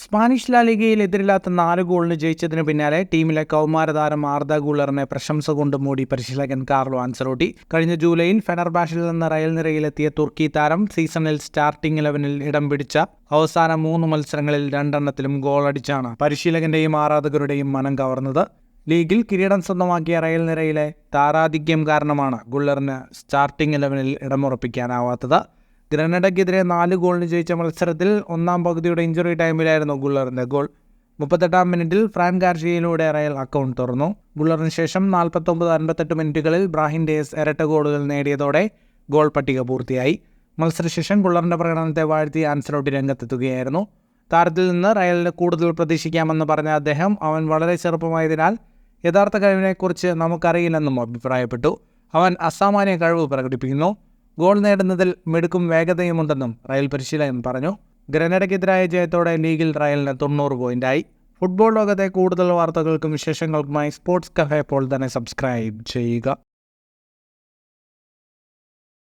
Spanish La ലീഗയിൽ എതിരില്ലാത്ത 4 ഗോളിന് ജയിച്ചതിനു പിന്നാലെ ടീമിലെ കൗമാരതാരം ആർദ ഗുളറിനെ പ്രശംസ കൊണ്ട് മൂടി പരിശീലകൻ കാർലോ ആൻസലോട്ടി. കഴിഞ്ഞ ജൂലൈയിൽ ഫെനർബാഷിൽ നിന്ന് റയൽ നിരയിലെത്തിയ തുർക്കി താരം സീസണിൽ സ്റ്റാർട്ടിംഗ് 11-ൽ ഇടം പിടിച്ച അവസാന 3 മത്സരങ്ങളിൽ 2 ഗോളടിച്ചാണ് പരിശീലകന്റെയും ആരാധകരുടെയും മനം കവർന്നത്. ലീഗിൽ കിരീടം സ്വന്തമാക്കിയ റയൽ നിരയിലെ താരാധിക്യം കാരണമാണ് ഗുളറിന് സ്റ്റാർട്ടിംഗ് 11-ൽ ഇടമുറപ്പിക്കാനാവാത്തത്. ഗ്രനഡയ്ക്കെതിരെ 4 ഗോളിന് ജയിച്ച മത്സരത്തിൽ ഒന്നാം പകുതിയുടെ ഇഞ്ചുറി ടൈമിലായിരുന്നു ഗുളറിന്റെ ഗോൾ. 38-ാം മിനിറ്റിൽ ഫ്രാൻ ഗാർഷിയയിലൂടെ റയൽ അക്കൗണ്ട് തുറന്നു. ഗുളറിന് ശേഷം 49-58 മിനിറ്റുകളിൽ ബ്രാഹിം ഡിയാസ് ഇരട്ട ഗോളുകൾ നേടിയതോടെ ഗോൾ പട്ടിക പൂർത്തിയായി. മത്സരശേഷം ഗുളറിന്റെ പ്രകടനത്തെ വാഴ്ത്തി ആൻസലോട്ടി രംഗത്തെത്തുകയായിരുന്നു. താരത്തിൽ നിന്ന് റയലിന് കൂടുതൽ പ്രതീക്ഷിക്കാമെന്ന് പറഞ്ഞ അദ്ദേഹം, അവൻ വളരെ ചെറുപ്പമായതിനാൽ യഥാർത്ഥ കഴിവിനെക്കുറിച്ച് നമുക്കറിയില്ലെന്നും അഭിപ്രായപ്പെട്ടു. അവൻ അസാമാന്യ കഴിവ് പ്രകടിപ്പിക്കുന്നു. ഗോൾ നേടുന്നതിൽ മിടുക്കും വേഗതയുമുണ്ടെന്നും റയൽ പരിശീലകൻ പറഞ്ഞു. ഗ്രനഡയ്ക്കെതിരായ ജയത്തോടെ ലീഗിൽ റയലിന് 90 പോയിന്റായി. ഫുട്ബോൾ ലോകത്തെ കൂടുതൽ വാർത്തകൾക്കും വിശേഷങ്ങൾക്കുമായി സ്പോർട്സ് കഫേ ഇപ്പോൾ തന്നെ സബ്സ്ക്രൈബ് ചെയ്യുക.